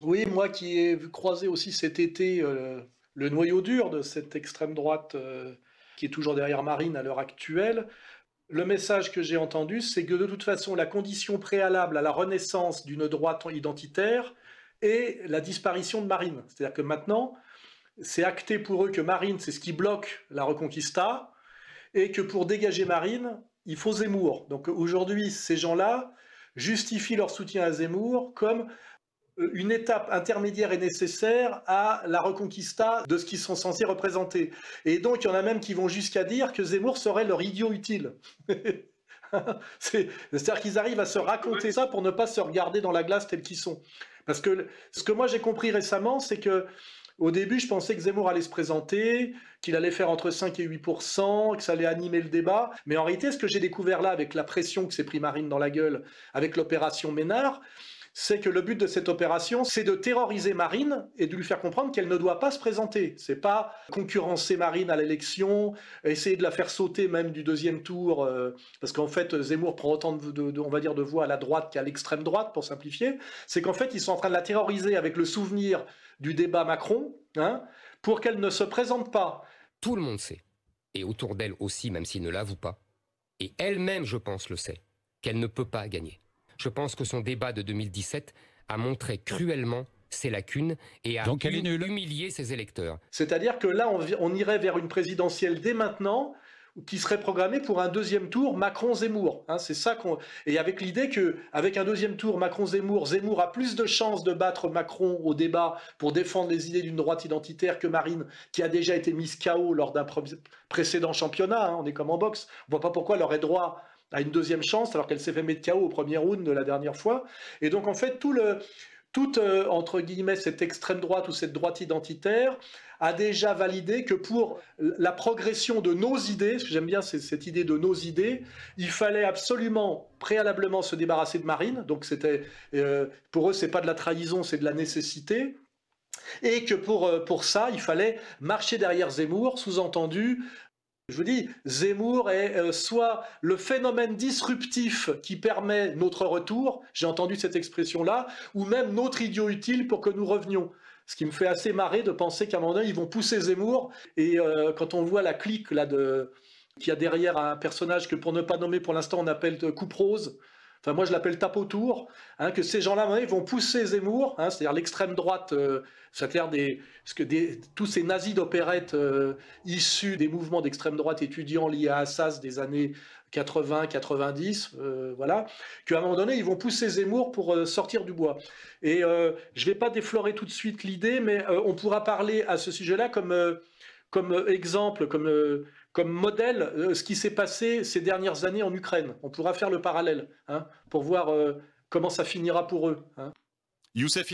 Oui, moi qui ai vu croiser aussi cet été le noyau dur de cette extrême droite qui est toujours derrière Marine à l'heure actuelle, le message que j'ai entendu, c'est que de toute façon, la condition préalable à la renaissance d'une droite identitaire est la disparition de Marine. C'est-à-dire que maintenant, c'est acté pour eux que Marine, c'est ce qui bloque la Reconquista, et que pour dégager Marine, il faut Zemmour. Donc aujourd'hui, ces gens-là justifient leur soutien à Zemmour comme une étape intermédiaire et nécessaire à la reconquista de ce qu'ils sont censés représenter. Et donc, il y en a même qui vont jusqu'à dire que Zemmour serait leur idiot utile. C'est-à-dire qu'ils arrivent à se raconter ça pour ne pas se regarder dans la glace tels qu'ils sont. Parce que ce que moi j'ai compris récemment, c'est que au début, je pensais que Zemmour allait se présenter, qu'il allait faire entre 5 et 8%, que ça allait animer le débat. Mais en réalité, ce que j'ai découvert là, avec la pression que s'est pris Marine dans la gueule, avec l'opération Ménard, c'est que le but de cette opération, c'est de terroriser Marine et de lui faire comprendre qu'elle ne doit pas se présenter. C'est pas concurrencer Marine à l'élection, essayer de la faire sauter même du deuxième tour, parce qu'en fait, Zemmour prend autant on va dire, de voix à la droite qu'à l'extrême droite, pour simplifier. C'est qu'en fait, ils sont en train de la terroriser avec le souvenir du débat Macron, hein, pour qu'elle ne se présente pas. Tout le monde sait, et autour d'elle aussi, même s'il ne l'avoue pas, et elle-même, je pense, le sait, qu'elle ne peut pas gagner. Je pense que son débat de 2017 a montré cruellement ses lacunes et a humilié ses électeurs. C'est-à-dire que là, on irait vers une présidentielle dès maintenant qui serait programmée pour un deuxième tour Macron-Zemmour. Hein, c'est ça et avec l'idée qu'avec un deuxième tour Macron-Zemmour, Zemmour a plus de chances de battre Macron au débat pour défendre les idées d'une droite identitaire que Marine, qui a déjà été mise KO lors d'un précédent championnat. Hein, on est comme en boxe. On ne voit pas pourquoi elle aurait droit à une deuxième chance alors qu'elle s'est fait mettre KO au premier round de la dernière fois. Et donc en fait, toute, entre guillemets, cette extrême droite ou cette droite identitaire a déjà validé que pour la progression de nos idées, parce que j'aime bien cette idée de nos idées, il fallait absolument préalablement se débarrasser de Marine, donc c'était pour eux c'est pas de la trahison, c'est de la nécessité, et que pour ça il fallait marcher derrière Zemmour, sous-entendu. Je vous dis, Zemmour est soit le phénomène disruptif qui permet notre retour, j'ai entendu cette expression-là, ou même notre idiot utile pour que nous revenions. Ce qui me fait assez marrer de penser qu'à un moment donné, ils vont pousser Zemmour, et quand on voit la clique là, qu'il y a derrière un personnage que pour ne pas nommer pour l'instant on appelle Coupe Rose, enfin moi je l'appelle tape autour, hein, que ces gens-là ils vont pousser Zemmour, hein, c'est-à-dire l'extrême droite, c'est-à-dire tous ces nazis d'opérette issus des mouvements d'extrême droite étudiants liés à Assas des années 80, 90, voilà, qu'à un moment donné ils vont pousser Zemmour pour sortir du bois. Et je ne vais pas déflorer tout de suite l'idée, mais on pourra parler à ce sujet-là comme exemple, comme modèle, ce qui s'est passé ces dernières années en Ukraine. On pourra faire le parallèle, hein, pour voir comment ça finira pour eux. Hein. Youssef